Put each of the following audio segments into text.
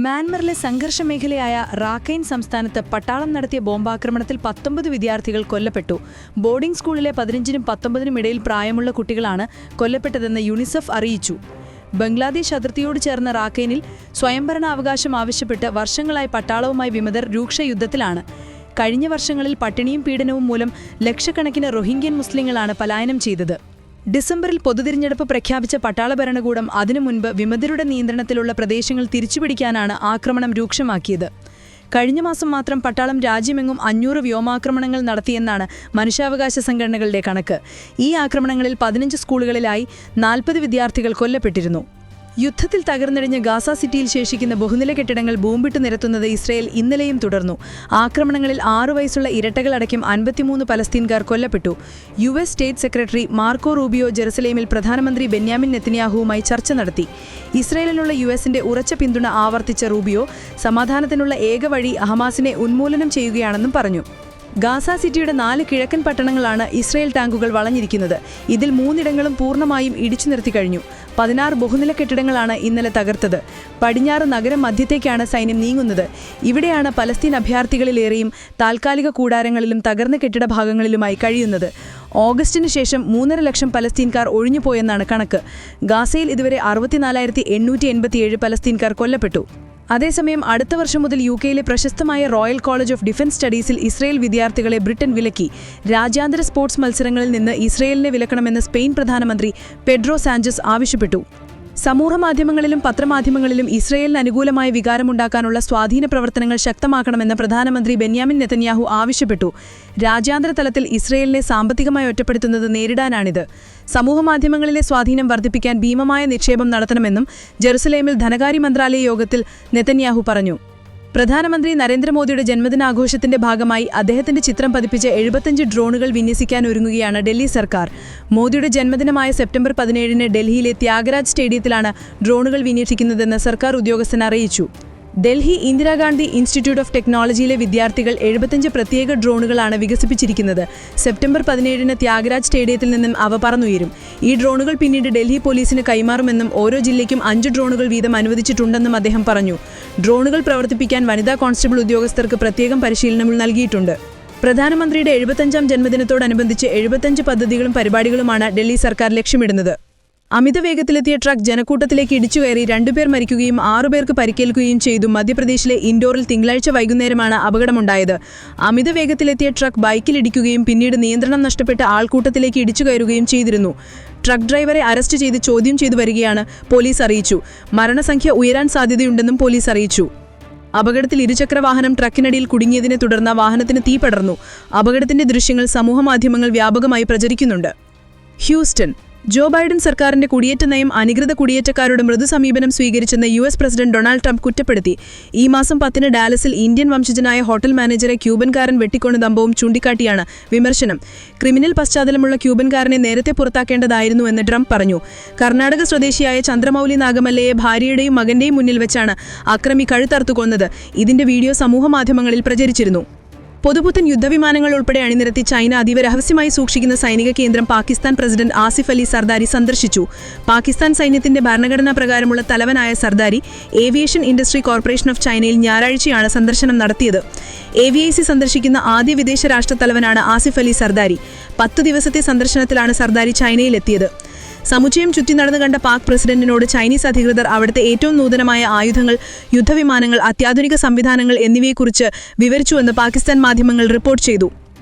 മ്യാൻമറിലെ സംഘർഷ മേഖലയായ റാഖൈൻ സംസ്ഥാനത്ത് പട്ടാളം നടത്തിയ ബോംബാക്രമണത്തിൽ 19 വിദ്യാർത്ഥികൾ കൊല്ലപ്പെട്ടു. ബോർഡിംഗ് സ്കൂളിലെ 15നും 19നും ഇടയിൽ പ്രായമുള്ള കുട്ടികളാണ് കൊല്ലപ്പെട്ടതെന്ന് യുനിസെഫ് അറിയിച്ചു. ബംഗ്ലാദേശ് അതിർത്തിയോട് ചേർന്ന റാഖൈനിൽ സ്വയംഭരണാവകാശം ആവശ്യപ്പെട്ട് വർഷങ്ങളായി പട്ടാളവുമായി വിമതർ രൂക്ഷ യുദ്ധത്തിലാണ്. കഴിഞ്ഞ വർഷങ്ങളിൽ പട്ടിണിയും പീഡനവും മൂലം ലക്ഷക്കണക്കിന് റോഹിംഗ്യൻ മുസ്ലിങ്ങളാണ് പലായനം ചെയ്തത്. ഡിസംബറിൽ പൊതുതിരഞ്ഞെടുപ്പ് പ്രഖ്യാപിച്ച പട്ടാള ഭരണകൂടം അതിനു മുൻപ് വിമതരുടെ നിയന്ത്രണത്തിലുള്ള പ്രദേശങ്ങൾ തിരിച്ചുപിടിക്കാനാണ് ആക്രമണം രൂക്ഷമാക്കിയത്. കഴിഞ്ഞ മാസം മാത്രം പട്ടാളം രാജ്യമെങ്ങും 500 വ്യോമാക്രമണങ്ങൾ നടത്തിയെന്നാണ് മനുഷ്യാവകാശ സംഘടനകളുടെ കണക്ക്. ഈ ആക്രമണങ്ങളിൽ 15 സ്കൂളുകളിലായി 40 വിദ്യാർത്ഥികൾ കൊല്ലപ്പെട്ടിരുന്നു. യുദ്ധത്തിൽ തകർന്നടിഞ്ഞ ഗാസ സിറ്റിയിൽ ശേഷിക്കുന്ന ബഹുനില കെട്ടിടങ്ങൾ ബോംബിട്ട് നിരത്തുന്നത് ഇസ്രയേൽ ഇന്നലെയും തുടർന്നു. ആക്രമണങ്ങളിൽ 6 വയസ്സുള്ള ഇരട്ടകളടക്കം 53 പലസ്തീൻകാർ കൊല്ലപ്പെട്ടു. US state secretary Marco Rubio ജെറുസലേമിൽ പ്രധാനമന്ത്രി ബെന്യാമിൻ നെതന്യാഹുവുമായി ചർച്ച നടത്തി. ഇസ്രയേലിനുള്ള USന്റെ ഉറച്ച പിന്തുണ ആവർത്തിച്ച റൂബിയോ സമാധാനത്തിനുള്ള ഏക വഴി ഹമാസിനെ ഉന്മൂലനം ചെയ്യുകയാണെന്നും പറഞ്ഞു. ഗാസ സിറ്റിയുടെ 4 കിഴക്കൻ പട്ടണങ്ങളാണ് ഇസ്രയേൽ ടാങ്കുകൾ വളഞ്ഞിരിക്കുന്നത്. ഇതിൽ 3 പൂർണ്ണമായും ഇടിച്ചു നിർത്തി കഴിഞ്ഞു. 16 ബഹുനില കെട്ടിടങ്ങളാണ് ഇന്നലെ തകർത്തത്. പടിഞ്ഞാറ് നഗരം മധ്യത്തേക്കാണ് സൈന്യം നീങ്ങുന്നത്. ഇവിടെയാണ് പലസ്തീൻ അഭയാർത്ഥികളിലേറെയും താൽക്കാലിക കൂടാരങ്ങളിലും തകർന്ന കെട്ടിട ഭാഗങ്ങളിലുമായി കഴിയുന്നത്. ഓഗസ്റ്റിന് ശേഷം 3.5 ലക്ഷം പലസ്തീൻകാർ ഒഴിഞ്ഞുപോയെന്നാണ് കണക്ക്. ഗാസയിൽ ഇതുവരെ 64,887 പലസ്തീൻകാർ കൊല്ലപ്പെട്ടു. അതേസമയം അടുത്ത വർഷം മുതൽ UKയിലെ പ്രശസ്തമായ റോയൽ കോളേജ് ഓഫ് ഡിഫൻസ് സ്റ്റഡീസിൽ ഇസ്രയേൽ വിദ്യാർത്ഥികളെ ബ്രിട്ടൻ വിലക്കി. രാജ്യാന്തര സ്പോർട്സ് മത്സരങ്ങളിൽ നിന്ന് ഇസ്രയേലിനെ വിലക്കണമെന്ന് സ്പെയിൻ പ്രധാനമന്ത്രി പെഡ്രോ സാഞ്ചസ് ആവശ്യപ്പെട്ടു. സമൂഹമാധ്യമങ്ങളിലും പത്രമാധ്യമങ്ങളിലും ഇസ്രയേലിന് അനുകൂലമായ വികാരമുണ്ടാക്കാനുള്ള സ്വാധീന പ്രവർത്തനങ്ങൾ ശക്തമാക്കണമെന്ന് പ്രധാനമന്ത്രി ബെന്യാമിൻ നെതന്യാഹു ആവശ്യപ്പെട്ടു. രാജ്യാന്തര തലത്തിൽ ഇസ്രയേലിനെ സാമ്പത്തികമായി ഒറ്റപ്പെടുത്തുന്നത് നേരിടാനാണിത്. സമൂഹമാധ്യമങ്ങളിലെ സ്വാധീനം വർദ്ധിപ്പിക്കാൻ ഭീമമായ നിക്ഷേപം നടത്തണമെന്നും ജെറുസലേമിൽ ധനകാര്യ മന്ത്രാലയ യോഗത്തിൽ നെതന്യാഹു പറഞ്ഞു. പ്രധാനമന്ത്രി നരേന്ദ്രമോദിയുടെ ജന്മദിനാഘോഷത്തിന്റെ ഭാഗമായി അദ്ദേഹത്തിന്റെ ചിത്രം പതിപ്പിച്ച 75 ഡ്രോണുകൾ വിന്യസിക്കാൻ ഒരുങ്ങുകയാണ് ഡൽഹി സർക്കാർ. മോദിയുടെ ജന്മദിനമായ സെപ്റ്റംബർ 17-ന് ഡൽഹിയിലെ ത്യാഗരാജ് സ്റ്റേഡിയത്തിലാണ് ഡ്രോണുകൾ വിന്യസിക്കുന്നതെന്ന് സർക്കാർ ഉദ്യോഗസ്ഥൻ അറിയിച്ചു. ഡൽഹി ഇന്ദിരാഗാന്ധി ഇൻസ്റ്റിറ്റ്യൂട്ട് ഓഫ് ടെക്നോളജിയിലെ വിദ്യാർത്ഥികൾ 75 പ്രത്യേക ഡ്രോണുകളാണ് വികസിപ്പിച്ചിരിക്കുന്നത്. സെപ്റ്റംബർ 17-ന് ത്യാഗരാജ് സ്റ്റേഡിയത്തിൽ നിന്നും അവ പറന്നുയരും. ഈ ഡ്രോണുകൾ പിന്നീട് ഡൽഹി പോലീസിന് കൈമാറുമെന്നും ഓരോ ജില്ലയ്ക്കും 5 ഡ്രോണുകൾ വീതം അനുവദിച്ചിട്ടുണ്ടെന്നും അദ്ദേഹം പറഞ്ഞു. ഡ്രോണുകൾ പ്രവർത്തിപ്പിക്കാൻ വനിതാ കോൺസ്റ്റബിൾ ഉദ്യോഗസ്ഥർക്ക് പ്രത്യേകം പരിശീലനം നൽകിയിട്ടുണ്ട്. പ്രധാനമന്ത്രിയുടെ 75ാം ജന്മദിനത്തോടനുബന്ധിച്ച് 75 പദ്ധതികളും പരിപാടികളുമാണ് ഡൽഹി സർക്കാർ ലക്ഷ്യമിടുന്നത്. അമിത വേഗത്തിലെത്തിയ ട്രക്ക് ജനക്കൂട്ടത്തിലേക്ക് ഇടിച്ചുകയറി 2 പേർ മരിക്കുകയും 6 പേർക്ക് പരിക്കേൽക്കുകയും ചെയ്തു. മധ്യപ്രദേശിലെ ഇൻഡോറിൽ തിങ്കളാഴ്ച വൈകുന്നേരമാണ് അപകടമുണ്ടായത്. അമിത വേഗത്തിലെത്തിയ ട്രക്ക് ബൈക്കിലിടിക്കുകയും പിന്നീട് നിയന്ത്രണം നഷ്ടപ്പെട്ട് ആൾക്കൂട്ടത്തിലേക്ക് ഇടിച്ചുകയറുകയും ചെയ്തിരുന്നു. ട്രക്ക് ഡ്രൈവറെ അറസ്റ്റ് ചെയ്ത് ചോദ്യം ചെയ്തു വരികയാണ് പോലീസ് അറിയിച്ചു. മരണസംഖ്യ ഉയരാൻ സാധ്യതയുണ്ടെന്നും പോലീസ് അറിയിച്ചു. അപകടത്തിൽ ഇരുചക്രവാഹനം ട്രക്കിനടിയിൽ കുടുങ്ങിയതിനെ തുടർന്ന് വാഹനത്തിന് തീ പടർന്നു. അപകടത്തിന്റെ ദൃശ്യങ്ങൾ സമൂഹമാധ്യമങ്ങൾ വ്യാപകമായി പ്രചരിക്കുന്നുണ്ട്. ഹ്യൂസ്റ്റൺ ജോ ബൈഡൻ സർക്കാരിന്റെ കുടിയേറ്റ നയം അനധികൃത കുടിയേറ്റക്കാരുടെ മൃദു സമീപനം സ്വീകരിച്ചെന്ന് US പ്രസിഡന്റ് ഡൊണാൾഡ് ട്രംപ് കുറ്റപ്പെടുത്തി. ഈ മാസം 10-ന് ഡാലസിൽ ഇന്ത്യൻ വംശജനായ ഹോട്ടൽ മാനേജറെ ക്യൂബൻകാരൻ വെട്ടിക്കൊണ്ട സംഭവം ചൂണ്ടിക്കാട്ടിയാണ് വിമർശനം. ക്രിമിനൽ പശ്ചാത്തലമുള്ള ക്യൂബൻകാരനെ നേരത്തെ പുറത്താക്കേണ്ടതായിരുന്നുവെന്ന് ട്രംപ് പറഞ്ഞു. കർണാടക സ്വദേശിയായ ചന്ദ്രമൗലി നാഗമല്ലയെ ഭാര്യയുടെയും മകന്റെയും മുന്നിൽ വെച്ചാണ് അക്രമി കഴുത്തറുത്തു കൊന്നത്. ഇതിന്റെ വീഡിയോ സമൂഹമാധ്യമങ്ങളിൽ പ്രചരിച്ചിരുന്നു. പൊതുപുത്തൻ യുദ്ധവിമാനങ്ങൾ ഉൾപ്പെടെ അണിനിരത്തി ചൈന അതീവ രഹസ്യമായി സൂക്ഷിക്കുന്ന സൈനിക കേന്ദ്രം പാകിസ്ഥാൻ പ്രസിഡന്റ് ആസിഫ് അലി സർദാരി സന്ദർശിച്ചു. പാകിസ്ഥാൻ സൈന്യത്തിന്റെ ഭരണഘടനാ പ്രകാരമുള്ള തലവനായ Sardari aviation industry corporation of ചൈനയിൽ ഞായറാഴ്ചയാണ് സന്ദർശനം നടത്തിയത്. AVIC സന്ദർശിക്കുന്ന ആദ്യ വിദേശ രാഷ്ട്രത്തലവനാണ് ആസിഫ് അലി സർദാരി. 10 ദിവസത്തെ സന്ദർശനത്തിലാണ് സർദാരി ചൈനയിലെത്തിയത്. സമുച്ചയം ചുറ്റി നടന്നു കണ്ട പാക് പ്രസിഡന്റിനോട് ചൈനീസ് അധികൃതർ അവിടുത്തെ ഏറ്റവും നൂതനമായ ആയുധങ്ങൾ, യുദ്ധവിമാനങ്ങൾ, അത്യാധുനിക സംവിധാനങ്ങൾ എന്നിവയെക്കുറിച്ച് വിവരിച്ചുവെന്ന് പാകിസ്ഥാൻ മാധ്യമങ്ങൾ റിപ്പോർട്ട് ചെയ്തു.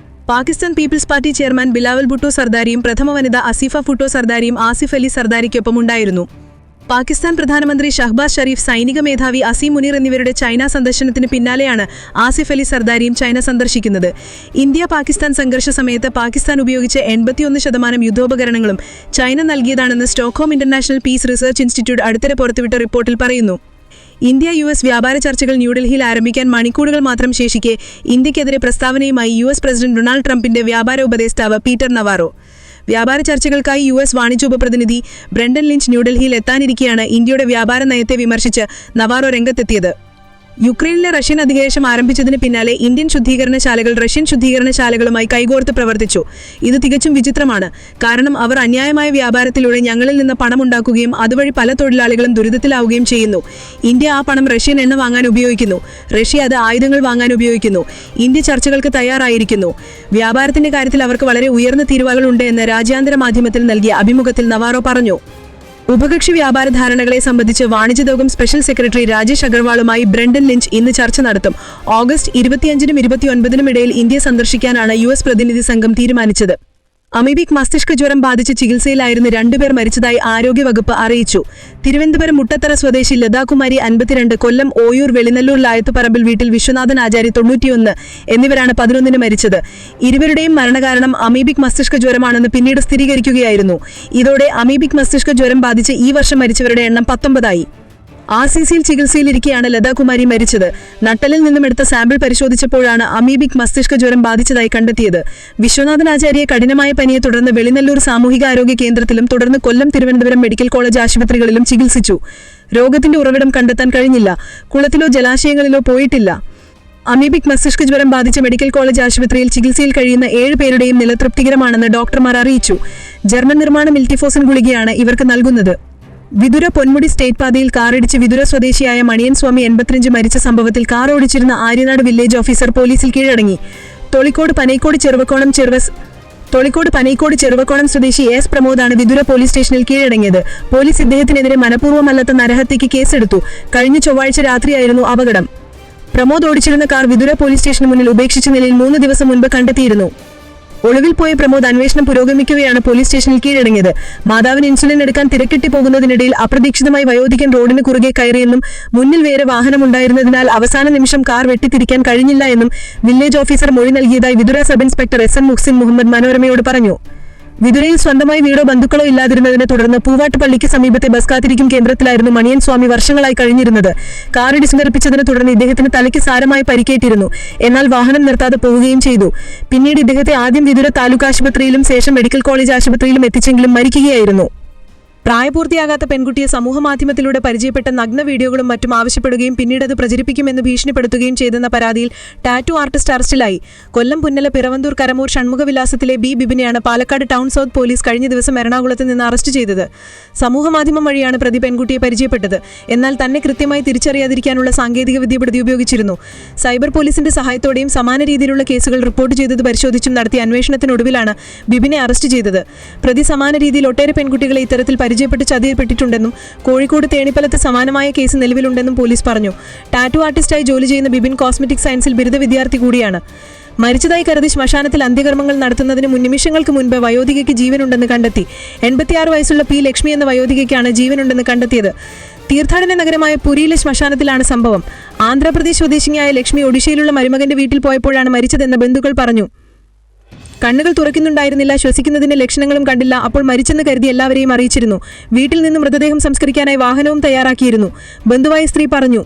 Pakistan peoples party chairman Bilawal Bhutto സർദാരിയും പ്രഥമ വനിത അസീഫ ഭുട്ടോ സർദാരിയും ആസിഫ് അലി സർദാരിക്കൊപ്പം ഉണ്ടായിരുന്നു. പാകിസ്ഥാൻ പ്രധാനമന്ത്രി ഷഹ്ബാസ് ഷരീഫ്, സൈനിക മേധാവി അസീം മുനീർ എന്നിവരുടെ ചൈന സന്ദർശനത്തിന് പിന്നാലെയാണ് ആസിഫ് അലി സർദാരിയും ചൈന സന്ദർശിക്കുന്നത്. ഇന്ത്യ പാകിസ്ഥാൻ സംഘർഷ സമയത്ത് പാകിസ്ഥാൻ ഉപയോഗിച്ച 81% യുദ്ധോപകരണങ്ങളും ചൈന നൽകിയതാണെന്ന് Stockholm international peace research institute അടുത്തിടെ പുറത്തുവിട്ട റിപ്പോർട്ടിൽ പറയുന്നു. ഇന്ത്യ-US വ്യാപാര ചർച്ചകൾ ന്യൂഡൽഹിയിൽ ആരംഭിക്കാൻ മണിക്കൂറുകൾ മാത്രം ശേഷിക്കെ ഇന്ത്യക്കെതിരെ പ്രസ്താവനയുമായി US പ്രസിഡന്റ് ഡൊണാൾഡ് ട്രംപിന്റെ വ്യാപാര ഉപദേഷ്ടാവ് പീറ്റർ നവാറോ. വ്യാപാര ചർച്ചകൾക്കായി US വാണിജ്യ ഉപപ്രതിനിധി ബ്രെൻഡൻ ലിഞ്ച് ന്യൂഡൽഹിയിൽ എത്താനിരിക്കെയാണ് ഇന്ത്യയുടെ വ്യാപാര നയത്തെ വിമർശിച്ച് നവാറോ രംഗത്തെത്തിയത്. യുക്രൈനിലെ റഷ്യൻ അധിനിവേശം ആരംഭിച്ചതിന് പിന്നാലെ ഇന്ത്യൻ ശുദ്ധീകരണശാലകൾ റഷ്യൻ ശുദ്ധീകരണശാലകളുമായി കൈകോർത്ത് പ്രവർത്തിച്ചു. ഇത് തികച്ചും വിചിത്രമാണ്. കാരണം അവർ അന്യായമായ വ്യാപാരത്തിലൂടെ ഞങ്ങളിൽ നിന്ന് പണമുണ്ടാക്കുകയും അതുവഴി പല തൊഴിലാളികളും ദുരിതത്തിലാവുകയും ചെയ്യുന്നു. ഇന്ത്യ ആ പണം റഷ്യൻ എണ്ണ വാങ്ങാൻ ഉപയോഗിക്കുന്നു. റഷ്യ അത് ആയുധങ്ങൾ വാങ്ങാൻ ഉപയോഗിക്കുന്നു. ഇന്ത്യ ചർച്ചകൾക്ക് തയ്യാറായിരിക്കുന്നു. വ്യാപാരത്തിന്റെ കാര്യത്തിൽ അവർക്ക് വളരെ ഉയർന്ന തീരുവകളുണ്ട് എന്ന് രാജ്യാന്തര മാധ്യമത്തിൽ നൽകിയ അഭിമുഖത്തിൽ നവാറോ പറഞ്ഞു. ഉഭകക്ഷി വ്യാപാര ധാരണകളെ സംബന്ധിച്ച് വാണിജ്യതോഗം സ്പെഷ്യൽ സെക്രട്ടറി രാജേഷ് അഗർവാളുമായി ബ്രണ്ടൻ ലിഞ്ച് ഇന്ന് ചർച്ച നടത്തും. ഓഗസ്റ്റ് 25-നും 29-നും ഇടയിൽ ഇന്ത്യ സന്ദർശിക്കാനാണ് US പ്രതിനിധി സംഘം തീരുമാനിച്ചത്. അമീബിക് മസ്തിഷ്ക ജ്വരം ബാധിച്ച് ചികിത്സയിലായിരുന്ന 2 പേർ മരിച്ചതായി ആരോഗ്യവകുപ്പ് അറിയിച്ചു. തിരുവനന്തപുരം മുട്ടത്തറ സ്വദേശി ലതാകുമാരി 52, കൊല്ലം ഓയൂർ വെളിനല്ലൂർ ലായത്തുപറമ്പിൽ വീട്ടിൽ വിശ്വനാഥൻ ആചാരി 91 എന്നിവരാണ് 11-ന് മരിച്ചത്. ഇരുവരുടെയും മരണകാരണം അമീബിക് മസ്തിഷ്ക ജ്വരമാണെന്ന് പിന്നീട് സ്ഥിരീകരിക്കുകയായിരുന്നു. ഇതോടെ അമീബിക് മസ്തിഷ്ക ജ്വരം ബാധിച്ച് ഈ വർഷം മരിച്ചവരുടെ എണ്ണം 19ആയി. RCCയിൽ ചികിത്സയിലിരിക്കെയാണ് ലതാകുമാരി മരിച്ചത്. നട്ടലിൽ നിന്നും എടുത്ത സാമ്പിൾ പരിശോധിച്ചപ്പോഴാണ് അമീബിക് മസ്തിഷ്ക ജ്വരം ബാധിച്ചതായി കണ്ടെത്തിയത്. വിശ്വനാഥൻ ആചാര്യയെ കഠിനമായ പനിയെ തുടർന്ന് വെളിനല്ലൂർ സാമൂഹികാരോഗ്യ കേന്ദ്രത്തിലും തുടർന്ന് കൊല്ലം തിരുവനന്തപുരം മെഡിക്കൽ കോളേജ് ആശുപത്രികളിലും ചികിത്സിച്ചു. രോഗത്തിന്റെ ഉറവിടം കണ്ടെത്താൻ കഴിഞ്ഞില്ല. കുളത്തിലോ ജലാശയങ്ങളിലോ പോയിട്ടില്ല. അമീബിക് മസ്തിഷ്ക ജ്വരം ബാധിച്ച മെഡിക്കൽ കോളേജ് ആശുപത്രിയിൽ ചികിത്സയിൽ കഴിയുന്ന 7 പേരുടെയും നില തൃപ്തികരമാണെന്ന് ഡോക്ടർമാർ അറിയിച്ചു. ജർമ്മൻ നിർമ്മാണ മിൽറ്റിഫോസിൻ ഗുളികയാണ് ഇവർക്ക് നൽകുന്നത്. വിതുര പൊന്മുടി സ്റ്റേറ്റ് പാതയിൽ കാറിടിച്ച് വിതുര സ്വദേശിയായ മണിയൻ സ്വാമി 85 മരിച്ച സംഭവത്തിൽ കാർ ഓടിച്ചിരുന്ന ആര്യനാട് വില്ലേജ് ഓഫീസർ പോലീസിൽ കീഴടങ്ങി. തൊളിക്കോട് പനൈക്കോട് ചെറുവക്കോണം സ്വദേശി S പ്രമോദാണ് വിതുര പോലീസ് സ്റ്റേഷനിൽ കീഴടങ്ങിയത്. പോലീസ് ഇദ്ദേഹത്തിനെതിരെ മനഃപൂർവ്വമല്ലാത്ത നരഹത്യയ്ക്ക് കേസെടുത്തു. കഴിഞ്ഞ ചൊവ്വാഴ്ച രാത്രിയായിരുന്നു അപകടം. പ്രമോദ് ഓടിച്ചിരുന്ന കാർ വിതുര പോലീസ് സ്റ്റേഷന് മുന്നിൽ ഉപേക്ഷിച്ച നിലയിൽ 3 ദിവസം മുൻപ് കണ്ടെത്തിയിരുന്നു. ഒളിവിൽ പോയ പ്രമോദ് അന്വേഷണം പുരോഗമിക്കുകയാണ് പോലീസ് സ്റ്റേഷനിൽ കീഴടങ്ങിയത്. മാതാവിന് ഇൻസുലിൻ എടുക്കാൻ തിരക്കിട്ടി പോകുന്നതിനിടയിൽ അപ്രതീക്ഷിതമായി വയോധികൻ റോഡിന് കുറുകെ കയറിയെന്നും മുന്നിൽ വേറെ വാഹനമുണ്ടായിരുന്നതിനാൽ അവസാന നിമിഷം കാർ വെട്ടിത്തിരിക്കാൻ കഴിഞ്ഞില്ല എന്നും വില്ലേജ് ഓഫീസർ മൊഴി നൽകിയതായി Vithura sub inspector SN Muhsin Muhammad മനോരമയോട് പറഞ്ഞു. വിതുരയിൽ സ്വന്തമായി വീടോ ബന്ധുക്കളോ ഇല്ലാതിരുന്നതിനെ തുടർന്ന് പൂവാട്ട് പള്ളിക്ക് സമീപത്തെ ബസ് കാത്തിരിക്കും കേന്ദ്രത്തിലായിരുന്നു മണിയൻ സ്വാമി വർഷങ്ങളായി കഴിഞ്ഞിരുന്നത്. കാറിടിച്ചു തെറിപ്പിച്ചതിനെ തുടർന്ന് ഇദ്ദേഹത്തിന് തലയ്ക്ക് സാരമായി പരിക്കേറ്റിരുന്നു. എന്നാൽ വാഹനം നിർത്താതെ പോവുകയും ചെയ്തു. പിന്നീട് ഇദ്ദേഹത്തെ ആദ്യം വിതുര താലൂക്ക് ആശുപത്രിയിലും ശേഷം മെഡിക്കൽ കോളേജ് ആശുപത്രിയിലും എത്തിച്ചെങ്കിലും മരിക്കുകയായിരുന്നു. പ്രായപൂർത്തിയാകാത്ത പെൺകുട്ടിയെ സമൂഹമാധ്യമത്തിലൂടെ പരിചയപ്പെട്ട നഗ്ന വീഡിയോകളും മറ്റും ആവശ്യപ്പെടുകയും പിന്നീട് അത് പ്രചരിപ്പിക്കുമെന്ന് ഭീഷണിപ്പെടുത്തുകയും ചെയ്തെന്ന പരാതിയിൽ ടാറ്റു ആർട്ടിസ്റ്റ് അറസ്റ്റിലായി. കൊല്ലം പുന്നല പിറവന്തൂർ കരമൂർ ഷൺമുഖവിലാസത്തിലെ B ബിബിനെയാണ് പാലക്കാട് ടൗൺ സൗത്ത് പോലീസ് കഴിഞ്ഞ ദിവസം എറണാകുളത്ത് നിന്ന് അറസ്റ്റ് ചെയ്തത്. സമൂഹമാധ്യമം വഴിയാണ് പ്രതി പെൺകുട്ടിയെ പരിചയപ്പെട്ടത്. എന്നാൽ തന്നെ കൃത്യമായി തിരിച്ചറിയാതിരിക്കാനുള്ള സാങ്കേതികവിദ്യ പ്രതി ഉപയോഗിച്ചിരുന്നു. സൈബർ പോലീസിന്റെ സഹായത്തോടെയും സമാന രീതിയിലുള്ള കേസുകൾ റിപ്പോർട്ട് ചെയ്തത് പരിശോധിച്ചും നടത്തിയ അന്വേഷണത്തിനൊടുവിലാണ് ബിബിനെ അറസ്റ്റ് ചെയ്തത്. പ്രതി സമാന രീതിയിൽ ഒട്ടേറെ പെൺകുട്ടികളെ ഇത്തരത്തിൽ പരിചയപ്പെട്ട് ചതിയപ്പെട്ടിട്ടുണ്ടെന്നും കോഴിക്കോട് തേണിപ്പലത്ത് സമാനമായ കേസ് നിലവിലുണ്ടെന്നും പോലീസ് പറഞ്ഞു. ടാറ്റു ആർട്ടിസ്റ്റായി ജോലി ചെയ്യുന്ന ബിബിൻ കോസ്മെറ്റിക് സയൻസിൽ ബിരുദ വിദ്യാർത്ഥി കൂടിയാണ്. മരിച്ചതായി കരുതി ശ്മശാനത്തിൽ അന്ത്യകർമ്മങ്ങൾ നടത്തുന്നതിന് നിമിഷങ്ങൾക്ക് മുൻപ് വയോധികയ്ക്ക് ജീവനുണ്ടെന്ന് കണ്ടെത്തി. 86 വയസ്സുള്ള P ലക്ഷ്മി എന്ന വയോധികയ്ക്കാണ് ജീവനുണ്ടെന്ന് കണ്ടെത്തിയത്. തീർത്ഥാടന നഗരമായ പുരിയിലെ ശ്മശാനത്തിലാണ് സംഭവം. ആന്ധ്രാപ്രദേശ് സ്വദേശിനിയായ ലക്ഷ്മി ഒഡീഷയിലുള്ള മരുമകന്റെ വീട്ടിൽ പോയപ്പോഴാണ് മരിച്ചതെന്ന് ബന്ധുക്കൾ പറഞ്ഞു. കണ്ണുകൾ തുറക്കുന്നുണ്ടായിരുന്നില്ല, ശ്വസിക്കുന്നതിന്റെ ലക്ഷണങ്ങളും കണ്ടില്ല. അപ്പോൾ മരിച്ചെന്ന് കരുതി എല്ലാവരെയും അറിയിച്ചിരുന്നു. വീട്ടിൽ നിന്ന് മൃതദേഹം സംസ്കരിക്കാനായി വാഹനവും തയ്യാറാക്കിയിരുന്നു. ബന്ധുവായ സ്ത്രീ പറഞ്ഞു.